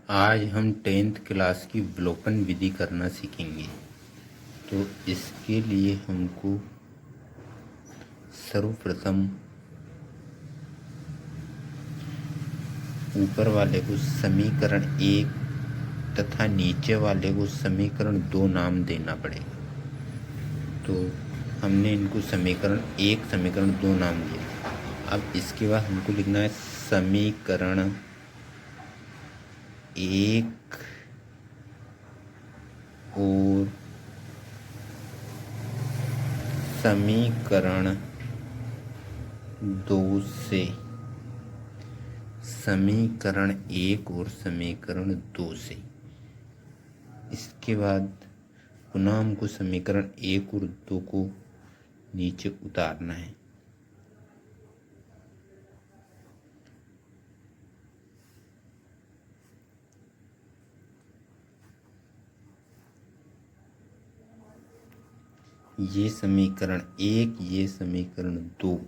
आज हम 10th class की विलोपन विधि करना सीखेंगे। तो इसके लिए हमको सर्वप्रथम ऊपर वाले को समीकरण 1 तथा नीचे वाले को समीकरण 2 नाम देना पड़ेगा। तो हमने इनको समीकरण 1 समीकरण 2 नाम दिया। अब इसके बाद हमको लिखना है समीकरण 1 और समीकरण 2 से समीकरण 1 और समीकरण 2 से। इसके बाद पुनः हमको समीकरण 1 और 2 को नीचे उतारना है। ये समीकरण 1, ये समीकरण 2।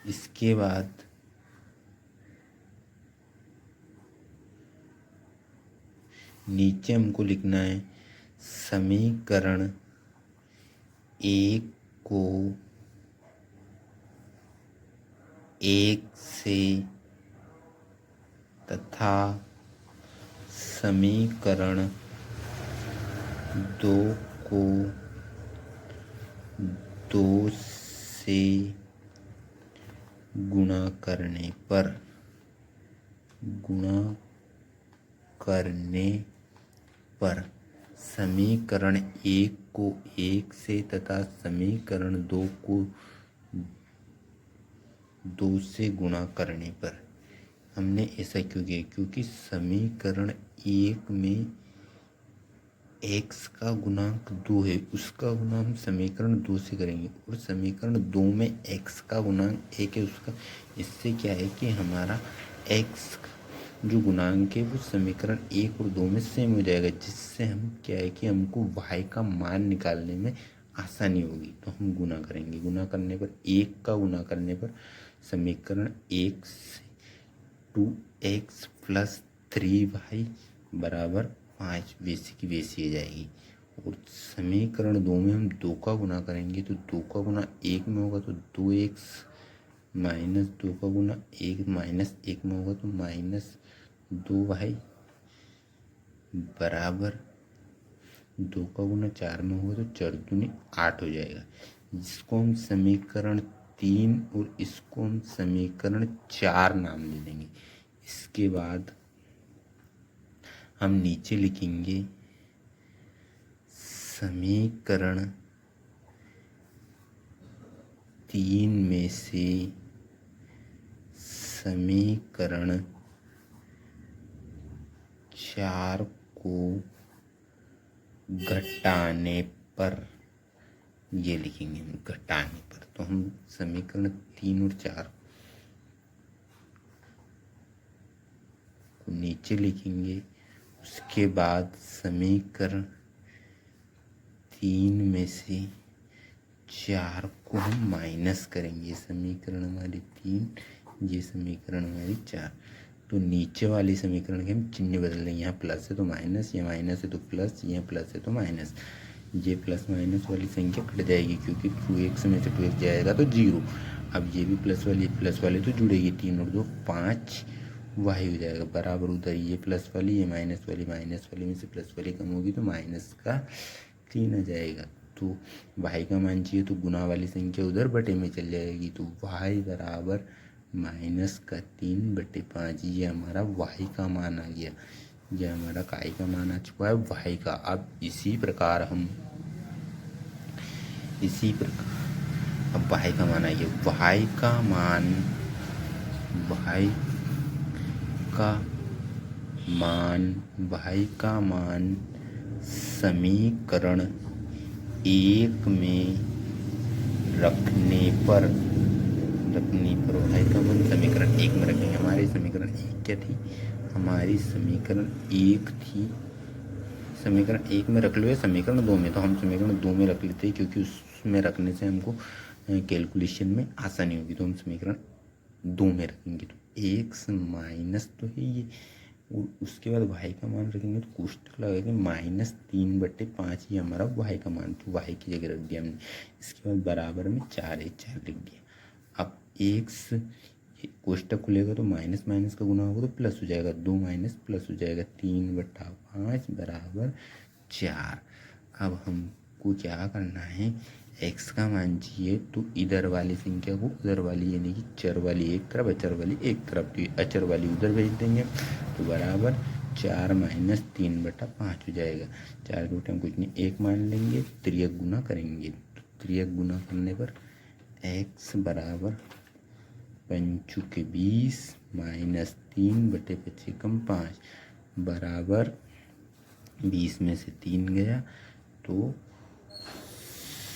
इसके बाद नीचे हमको लिखना है समीकरण 1 को 1 से तथा समीकरण 2 को 2 से गुणा करने पर समीकरण 1 को 1 से तथा समीकरण 2 को 2 से गुणा करने पर। हमने ऐसा क्यों किया? क्योंकि समीकरण 1 में x का गुणांक 2 है, उसका गुणा हम समीकरण 2 से करेंगे, और समीकरण 2 में x का गुणांक 1 है उसका। इससे क्या है कि हमारा x जो गुणांक है वो समीकरण 1 और 2 में सेम हो जाएगा, जिससे हम क्या है कि हमको y का मान निकालने में आसानी होगी। तो हम गुणा करेंगे, गुणा करने पर 1 का गुणा करने पर समीकरण 1 से 2x + 3y = 5 वैसी की वैसी आ जाएगी। और समीकरण 2 में हम 2 का गुणा करेंगे, तो 2 का गुणा 1 में होगा तो 2x माइनस 2 का गुणा 1 माइनस 1 में होगा तो -2y बराबर 2 का गुणा 4 में होगा तो 4 दूनी 8 हो जाएगा। जिसको हम समीकरण 3 और इसको हम समीकरण 4 नाम दे देंगे। इसके बाद हम नीचे लिखेंगे समीकरण 3 में से समीकरण 4 को घटाने पर, ये लिखेंगे हम घटाने पर। तो हम समीकरण 3 और 4 को नीचे लिखेंगे। उसके बाद समीकरण 3 में से 4 को हम माइनस करेंगे। समीकरण हमारी 3, ये समीकरण हमारी 4। तो नीचे वाली समीकरण के हम चिन्ह बदल देंगे। यहाँ प्लस है तो माइनस, यहाँ माइनस है तो प्लस, यहाँ प्लस है तो माइनस। ये प्लस माइनस वाली संख्या कट जाएगी, क्योंकि 2x में से 2x जाएगा तो 0। अब ये भी प्लस वाली तो जुड़ेगी। 3 और 2 5 y हो जाएगा बराबर, उधर ये प्लस वाली ये माइनस वाली में से प्लस वाली कम होगी तो माइनस का 3 आ जाएगा। तो y का मान चाहिए तो गुणा वाली संख्या उधर बटे में चल जाएगी, तो y बराबर -3/5। ये हमारा y का मान आ गया। ये हमारा काय का मान आ चुका है y का। अब इसी प्रकार अब y का मान आ गया। y का मान समीकरण 1 में रखने पर y का मान समीकरण 1 में रखेंगे। हमारी समीकरण 1 क्या थी? हमारी समीकरण 1 थी, समीकरण 1 में रख लो या समीकरण 2 में। तो हम समीकरण 2 में रख लेते हैं, क्योंकि उसमें रखने से हमको कैलकुलेशन में आसानी होगी। तो हम समीकरण 2 में रखेंगे। तो x माइनस तो है ये और उसके बाद y का मान रखेंगे तो कोष्टक लगा के -3/5 ये हमारा y का मान, तो y की जगह रख दिया हमने। इसके बाद बराबर में 4 लिख दिया। अब x कोष्टक खुलेगा तो माइनस माइनस का गुना होगा तो प्लस हो जाएगा, 2 माइनस प्लस हो जाएगा, 3/5 बराबर 4। अब हमको क्या करना है, x का मान चाहिए तो इधर वाली संख्या को उधर वाली यानी कि चर वाली एक तरफ अचर वाली एक तरफ, तो अचर वाली उधर भेज देंगे तो बराबर 4 माइनस 3/5 हो जाएगा। 4 के उठे हम कुछ नहीं 1 मान लेंगे, त्रियक गुना करेंगे तो त्रियक गुना करने पर x बराबर 5 × 20 -3/5 कम 5 बराबर 20 में से 3 गया तो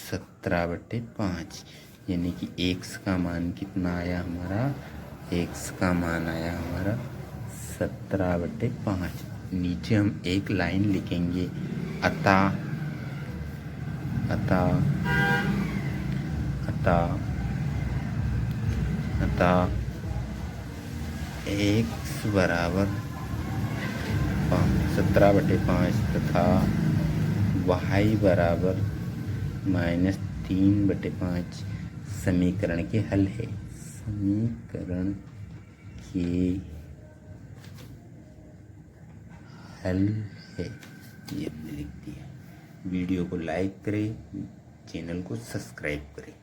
17/5 यानी कि x का मान कितना आया हमारा, x का मान आया हमारा 17/5। नीचे हम एक लाइन लिखेंगे, अतः अतः अतः अतः x बराबर 17/5 तथा y बराबर -3/5 समीकरण के हल है। समीकरण के हल है, ये हमने लिख दिया। वीडियो को लाइक करें, चैनल को सब्सक्राइब करें।